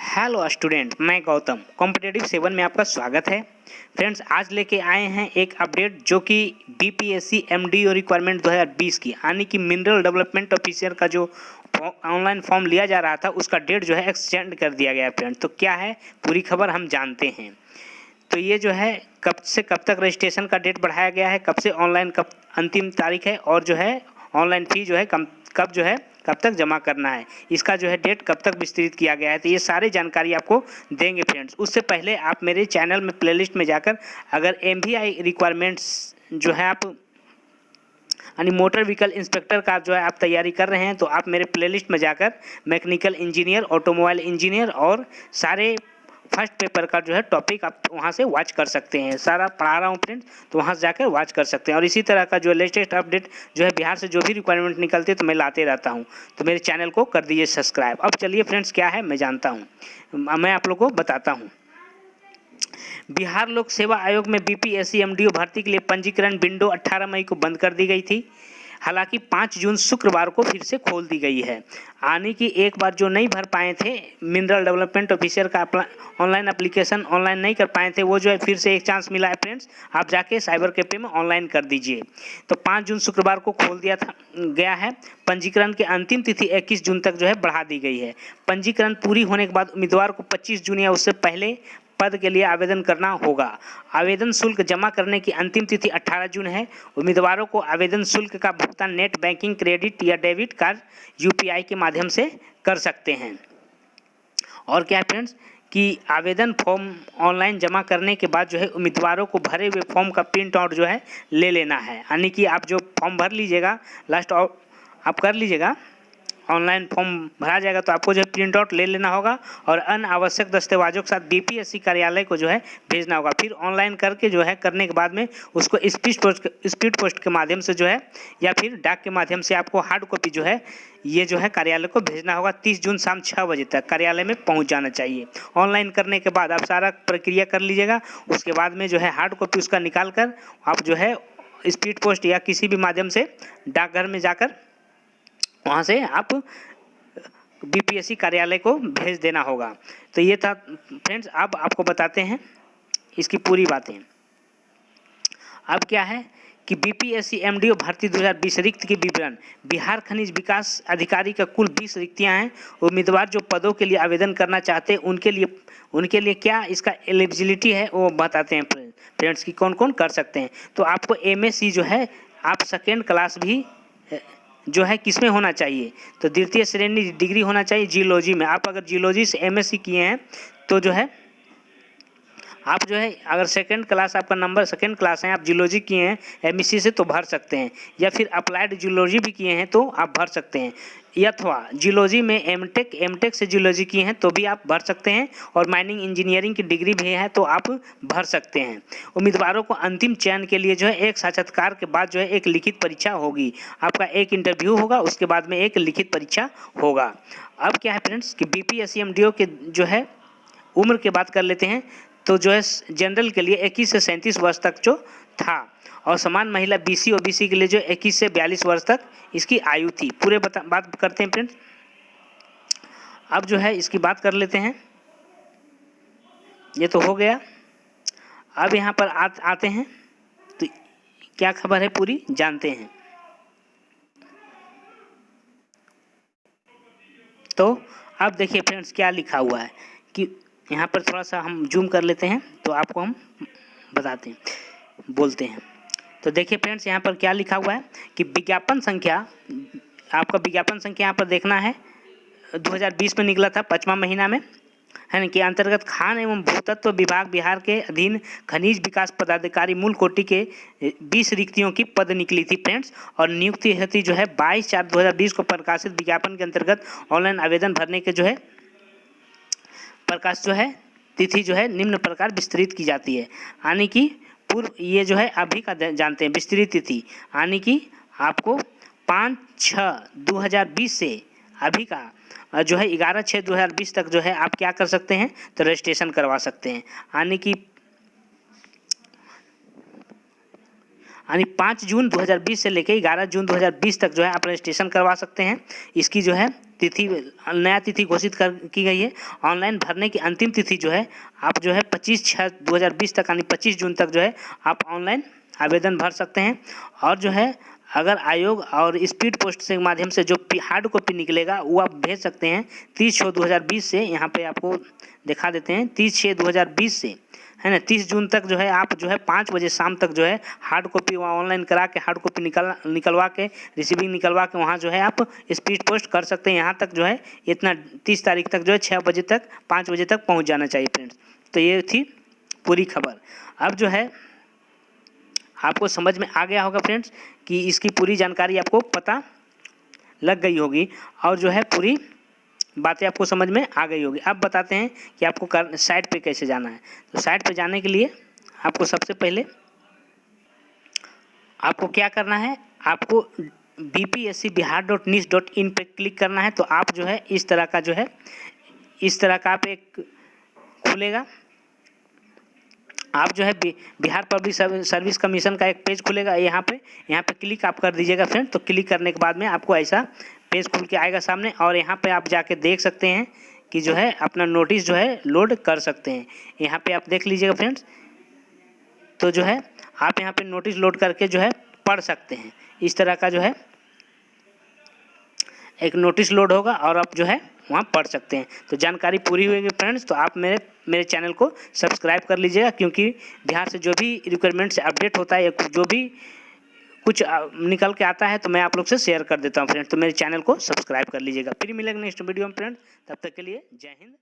Hello student, मैं Gautam competitive 7 में आपका स्वागत है। फ्रेंड्स, आज लेके आए हैं एक अपडेट जो कि बीपीएससी एमडीओ रिक्वायरमेंट 2020 की यानी कि मिनरल डेवलपमेंट ऑफिसर का जो ऑनलाइन फॉर्म लिया जा रहा था उसका डेट जो है एक्सटेंड कर दिया गया है। फ्रेंड्स, तो क्या है पूरी खबर हम जानते हैं। तो ये जो है कब से कब तक रजिस्ट्रेशन का डेट बढ़ाया गया है, कब से ऑनलाइन कब अंतिम तारीख है, और जो है ऑनलाइन फ़ी जो है कब जो है कब तक जमा करना है, इसका जो है डेट कब तक विस्तृत किया गया है। तो ये सारी जानकारी आपको देंगे फ्रेंड्स। उससे पहले आप मेरे चैनल में प्लेलिस्ट में जाकर अगर एमवीआई रिक्वायरमेंट्स जो है आप यानी मोटर व्हीकल इंस्पेक्टर का जो है आप तैयारी कर रहे हैं तो आप मेरे प्लेलिस्ट में जाकर मैकेनिकल इंजीनियर, ऑटोमोबाइल इंजीनियर और सारे फर्स्ट पेपर का जो है टॉपिक आप वहां से वॉच कर सकते हैं। सारा पढ़ा रहा हूँ फ्रेंड्स, तो वहां से जाकर वॉच कर सकते हैं। और इसी तरह का जो लेटेस्ट अपडेट जो है बिहार से जो भी रिक्वायरमेंट निकलते हैं तो मैं लाते रहता हूँ। तो मेरे चैनल को कर दीजिए सब्सक्राइब। अब चलिए फ्रेंड्स, क्या है मैं जानता हूँ, मैं आप लोगों को बताता हूँ। बिहार लोक सेवा आयोग में बीपीएससी एमडीओ भर्ती के लिए पंजीकरण विंडो 18 मई को बंद कर दी गई थी। हालांकि 5 जून शुक्रवार को फिर से खोल दी गई है। यानी कि एक बार जो नहीं भर पाए थे मिनरल डेवलपमेंट ऑफिसर का ऑनलाइन एप्लीकेशन ऑनलाइन नहीं कर पाए थे, वो जो है फिर से एक चांस मिला है फ्रेंड्स। आप जाके साइबर कैफे में ऑनलाइन कर दीजिए। तो 5 जून शुक्रवार को खोल दिया गया है। पंजीकरण की अंतिम तिथि 21 जून तक जो है बढ़ा दी गई है। पंजीकरण पूरी होने के बाद उम्मीदवार को 25 जून या उससे पहले पद के लिए आवेदन करना होगा। आवेदन शुल्क जमा करने की अंतिम तिथि 18 जून है। उम्मीदवारों को आवेदन शुल्क का भुगतान नेट बैंकिंग, क्रेडिट या डेबिट कार्ड, यूपीआई के माध्यम से कर सकते हैं। और क्या फ्रेंड्स कि आवेदन फॉर्म ऑनलाइन जमा करने के बाद जो है उम्मीदवारों को भरे हुए फॉर्म का प्रिंट आउट जो है ले लेना है। यानी कि आप जो फॉर्म भर लीजिएगा लास्ट आप कर लीजिएगा, ऑनलाइन फॉर्म भरा जाएगा तो आपको जो है प्रिंट आउट ले लेना होगा और अनावश्यक दस्तावेजों के साथ बीपीएससी कार्यालय को जो है भेजना होगा। फिर ऑनलाइन करके जो है करने के बाद में उसको स्पीड पोस्ट के माध्यम से जो है या फिर डाक के माध्यम से आपको हार्ड कॉपी जो है ये जो है कार्यालय को भेजना होगा। 30 जून शाम 6 बजे तक कार्यालय में पहुंच जाना चाहिए। ऑनलाइन करने के बाद आप सारा प्रक्रिया कर लीजिएगा। उसके बाद में जो है हार्ड कॉपी उसका निकाल कर आप जो है स्पीड पोस्ट या किसी भी माध्यम से डाकघर में जाकर वहाँ से आप बीपीएससी कार्यालय को भेज देना होगा। तो ये था फ्रेंड्स, अब आपको बताते हैं इसकी पूरी बातें। अब क्या है कि बीपीएससी एमडीओ भर्ती 2020 रिक्त के विवरण। बिहार खनिज विकास अधिकारी का कुल 20 रिक्तियाँ हैं। उम्मीदवार जो पदों के लिए आवेदन करना चाहते हैं उनके लिए क्या इसका एलिजिबिलिटी है वो बताते हैं फ्रेंड्स कि कौन कौन कर सकते हैं। तो आपको एमएससी जो है आप सेकेंड क्लास भी जो है किस में होना चाहिए, तो द्वितीय श्रेणी डिग्री होना चाहिए जियोलॉजी में। आप अगर जियोलॉजी से एमएससी किए हैं तो जो है आप जो है अगर सेकंड क्लास आपका नंबर सेकंड क्लास है, आप जियोलॉजी किए हैं एमएससी से तो भर सकते हैं, या फिर अप्लाइड जियोलॉजी भी किए हैं तो आप भर सकते हैं, अथवा जियोलॉजी में एमटेक से जियोलॉजी किए हैं तो भी आप भर सकते हैं, और माइनिंग इंजीनियरिंग की डिग्री भी है तो आप भर सकते हैं। उम्मीदवारों को अंतिम चयन के लिए जो है एक साक्षात्कार के बाद जो है एक लिखित परीक्षा होगी। आपका एक इंटरव्यू होगा, उसके बाद में एक लिखित परीक्षा होगा। अब क्या है फ्रेंड्स कि बीपीएससी एमडीओ के जो है उम्र की बात कर लेते हैं। तो जो है जनरल के लिए 21 से 37 वर्ष तक जो था, और समान महिला बीसी ओबीसी के लिए जो 21 से 42 वर्ष तक इसकी आयु थी। पूरे बात करते हैं फ्रेंड्स। अब जो है इसकी बात कर लेते हैं। ये तो हो गया। अब यहाँ पर आते हैं तो क्या खबर है पूरी जानते हैं। तो अब देखिए फ्रेंड्स क्या लिखा हुआ है कि यहाँ पर थोड़ा सा हम जूम कर लेते हैं तो आपको हम बताते हैं बोलते हैं। तो देखिए फ्रेंड्स यहाँ पर क्या लिखा हुआ है कि विज्ञापन संख्या, आपका विज्ञापन संख्या यहाँ पर देखना है 2020 में निकला था 5वां महीना में, है ना, के अंतर्गत खान एवं भूतत्व विभाग बिहार के अधीन खनिज विकास पदाधिकारी मूल कोटि के 20 रिक्तियों की पद निकली थी फ्रेंड्स। और नियुक्ति हेतु जो है 22/4/2020 को प्रकाशित विज्ञापन के अंतर्गत ऑनलाइन आवेदन भरने के जो है प्रकाश जो है तिथि जो है निम्न प्रकार विस्तृत की जाती है। यानी कि पूर्व ये जो है अभी का जानते हैं विस्तृत तिथि, यानी कि आपको 5/6/2020 से अभी का जो है 11/6/2020 तक जो है आप क्या कर सकते हैं तो रजिस्ट्रेशन करवा सकते हैं। यानी 5 जून 2020 से लेकर 11 जून 2020 तक जो है आप रजिस्ट्रेशन करवा सकते हैं। इसकी जो है तिथि, नया तिथि घोषित की गई है। ऑनलाइन भरने की अंतिम तिथि जो है आप जो है 25/6/2020 तक यानी 25 जून तक जो है आप ऑनलाइन आवेदन भर सकते हैं। और जो है अगर आयोग और स्पीड पोस्ट से माध्यम से जो हार्ड कॉपी निकलेगा वो आप भेज सकते हैं 30/6/2020 से। यहाँ पे आपको दिखा देते हैं 30/6/2020 से, है ना, 30 जून तक जो है आप जो है 5 बजे शाम तक जो है हार्ड कॉपी वहाँ ऑनलाइन करा के हार्ड कॉपी निकलवा के रिसीविंग निकलवा के वहाँ जो है आप स्पीड पोस्ट कर सकते हैं। यहाँ तक जो है इतना 30 तारीख तक जो है 6 बजे तक 5 बजे तक पहुँच जाना चाहिए फ्रेंड्स। तो ये थी पूरी खबर। अब जो है आपको समझ में आ गया होगा फ्रेंड्स कि इसकी पूरी जानकारी आपको पता लग गई होगी और जो है पूरी बातें आपको समझ में आ गई होगी। अब बताते हैं कि आपको साइट पे कैसे जाना है। तो साइट पे जाने के लिए आपको सबसे पहले आपको क्या करना है, आपको bpscbihar.nic.in पे क्लिक करना है। तो आप जो है इस तरह का आप एक खुलेगा, आप जो है बिहार पब्लिक सर्विस कमीशन का एक पेज खुलेगा। यहाँ पे क्लिक आप कर दीजिएगा फ्रेंड। तो क्लिक करने के बाद में आपको ऐसा पेज खुल के आएगा सामने और यहाँ पे आप जाके देख सकते हैं कि जो है अपना नोटिस जो है लोड कर सकते हैं। यहाँ पे आप देख लीजिएगा फ्रेंड्स। तो जो है आप यहाँ पे नोटिस लोड करके जो है पढ़ सकते हैं। इस तरह का जो है एक नोटिस लोड होगा और आप जो है वहाँ पढ़ सकते हैं। तो जानकारी पूरी हुई फ्रेंड्स। तो आप मेरे चैनल को सब्सक्राइब कर लीजिएगा, क्योंकि बिहार से जो भी रिक्वायरमेंट से अपडेट होता है या जो भी कुछ निकल के आता है तो मैं आप लोग से शेयर कर देता हूँ फ्रेंड्स। तो मेरे चैनल को सब्सक्राइब कर लीजिएगा। फिर मिलेंगे नेक्स्ट वीडियो में फ्रेंड्स। तब तक के लिए जय हिंद।